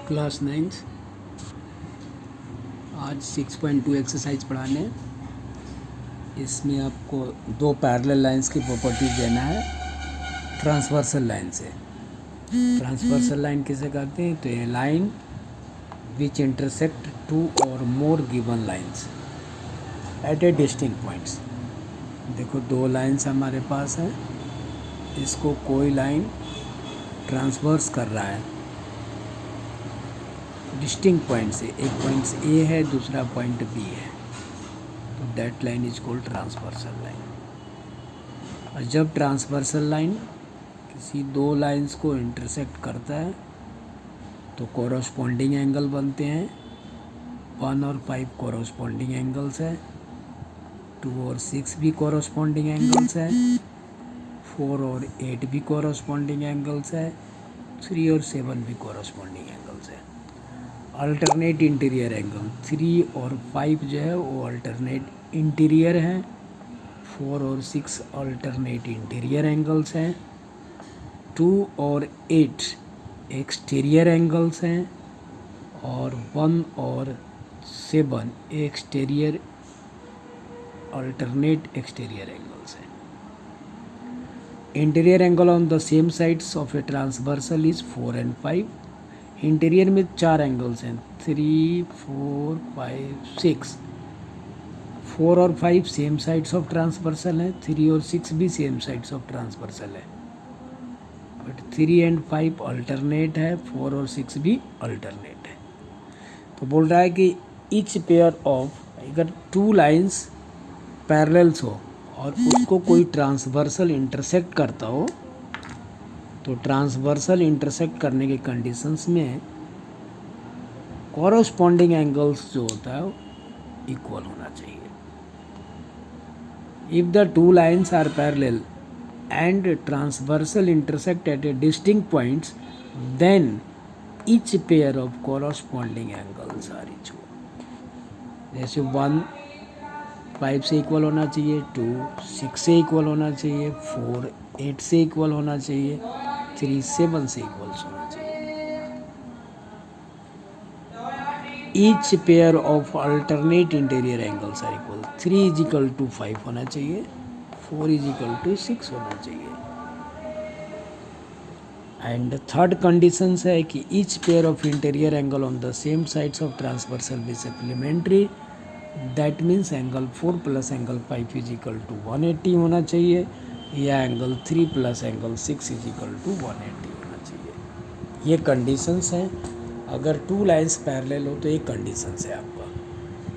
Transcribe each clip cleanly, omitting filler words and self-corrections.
Class 9 आज 6.2 exercise पढ़ाने। इसमें आपको दो पैरेलल लाइंस की प्रॉपर्टीज देना है ट्रांसवर्सल लाइन से। ट्रांसवर्सल लाइन किसे कहते हैं? तो ये लाइन विच इंटरसेक्ट टू और more given lines at a distinct points. देखो दो लाइंस हमारे पास हैं, इसको कोई लाइन ट्रांसवर्स कर रहा है डिस्टिंक्ट पॉइंट से। एक पॉइंट ए है, दूसरा पॉइंट बी है, तो that line is called transversal line. और जब ट्रांसवर्सल लाइन किसी दो लाइंस को इंटरसेक्ट करता है तो कोरोस्पोंडिंग एंगल बनते हैं। 1 और 5 कोरोस्पोंडिंग एंगल्स है, 2 और 6 भी कोरोस्पोंडिंग एंगल्स है, 4 और 8 भी कोरोस्पोंडिंग एंगल्स है, 3 और 7 भी कोरोस्पोंडिंग एंगल्स है। अल्टरनेट इंटीरियर एंगल 3 और 5 जो है वो अल्टरनेट इंटीरियर हैं, 4 और 6 अल्टरनेट इंटीरियर एंगल्स हैं, 2 और 8 एक्सटीरियर एंगल्स हैं, और 1 और 7 एक्सटीरियर अल्टरनेट एक्सटीरियर एंगल्स हैं। Interior angle on the same sides of a transversal is 4 and 5। Interior में 4 एंगल्स हैं, 3, 4, 5, 6। 4 और 5 सेम साइड्स ऑफ ट्रांसवर्सल हैं, 3 और 6 भी सेम साइड्स ऑफ ट्रांसवर्सल है, बट 3 and 5 अल्टरनेट है, 4 और 6 भी अल्टरनेट है। तो बोल रहा है कि ईच पेयर ऑफ, अगर टू लाइंस पैरेलल्स हो और उसको कोई ट्रांसवर्सल इंटरसेक्ट करता हो, तो ट्रांसवर्सल इंटरसेक्ट करने के कंडीशंस में कॉरस्पॉन्डिंग एंगल्स जो होता है वो इक्वल होना चाहिए। If the two lines are parallel and transversal intersect at a distinct points, then each pair of corresponding angles are equal. जैसे 1 5 से इक्वल होना चाहिए, 2 6 से इक्वल होना चाहिए, 4 8 से इक्वल होना चाहिए, 3 7 से इक्वल होना चाहिए। Each pair of alternate interior angles are equal. 3 is equal to 5 होना चाहिए, 4 इज इक्वल टू 6 होना चाहिए। एंड थर्ड कंडीशन है कि each pair of interior angle on the same sides of transversal be supplementary. That means angle 4 plus angle 5 is equal to 180 होना चाहिए, या angle 3 plus angle 6 is equal to 180 होना चाहिए। ये कंडीशंस हैं। अगर टू लाइंस पैरेलल हो तो एक कंडीशंस है आपका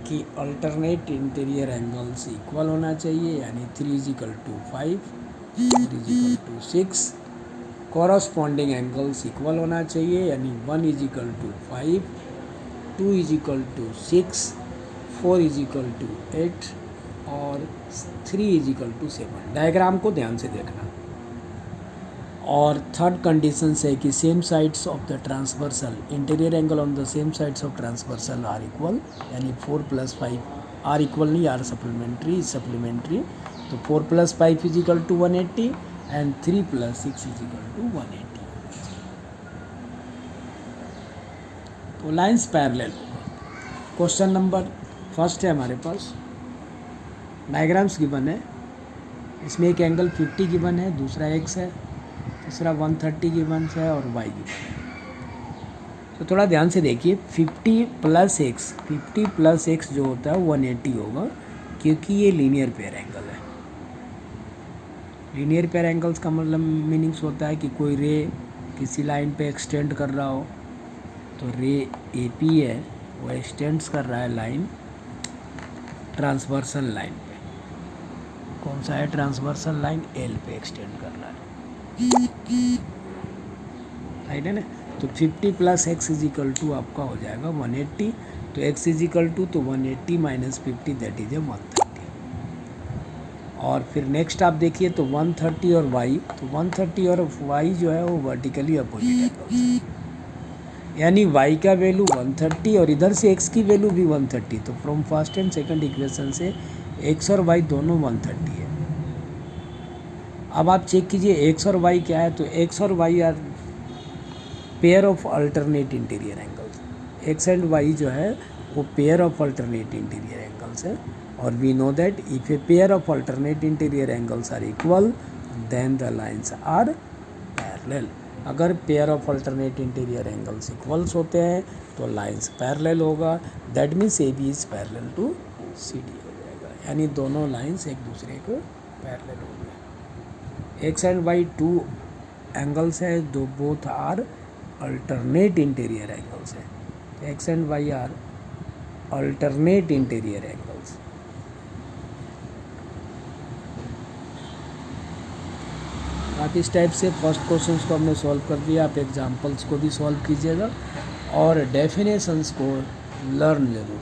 कि अल्टरनेट इंटीरियर एंगल्स इक्वल होना चाहिए, यानी 3 is equal to 5, 4 is equal to 6। Corresponding angles equal होना चाहिए, यानी 1 is equal to 5, 2 is equal to 6, 4 is equal to 8 और 3 इज इक्वल टू 7। डायग्राम को ध्यान से देखना। और थर्ड कंडीशन है कि same sides of the transversal, interior angle on the same sides of transversal are equal, यानी 4 प्लस 5 आर इक्वल नहीं, आर सप्लीमेंट्री। तो 4 plus 5 is equal to 180 and 3 plus 6 is equal to 180। तो lines parallel होगा। Question number first है हमारे पास, diagrams given है। इसमें एक एंगल 50 गिवन है, दूसरा x है, तीसरा 130 गिवन है और y गिवन है। तो थोड़ा ध्यान से देखिए, 50 प्लस x जो होता है 180 होगा, क्योंकि ये लीनियर पेयर एंगल है। लीनियर पेयर एंगल्स का मतलब मीनिंग्स होता है कि कोई रे किसी लाइन पे एक्सटेंड कर रहा हो, तो रे AP है वो एक्सटेंड्स कर रहा है लाइन ट्रांसवर्सल लाइन पे। कौन सा है ट्रांसवर्सल लाइन? L पे एक्सटेंड कर रहा है, राइट है ना। तो 50 plus x is equal to आपका हो जाएगा 180। तो x इज इक्वल टू, तो 180 माइनस 50 दैट इज ए 130। और फिर नेक्स्ट आप देखिए तो 130 और y, तो 130 और y जो है वो वर्टिकली अपोजिट एंगल्स है, यानी y का वैल्यू 130 और इधर से x की वैल्यू भी 130। तो from first and second equation से x और y दोनों 130 है। अब आप चेक कीजिए x और y क्या है, तो x और y are pair of alternate interior angles. X and y जो है वो pair of alternate interior angles है, और we know that if a pair of alternate interior angles are equal then the lines are parallel. अगर pair of alternate interior angles equals होते हैं तो lines parallel होगा, that means A B is parallel to C D हो जाएगा, यानी दोनों lines एक दूसरे को पैरेलल हो गए। X and y two angles है जो both are alternate interior angles है, x and y are alternate interior angles. आप इस टाइप से फर्स्ट क्वेश्चंस को हमने सॉल्व कर दिया, आप एग्जाम्पल्स को भी सॉल्व कीजिएगा और डेफिनेशंस को लर्न जरूर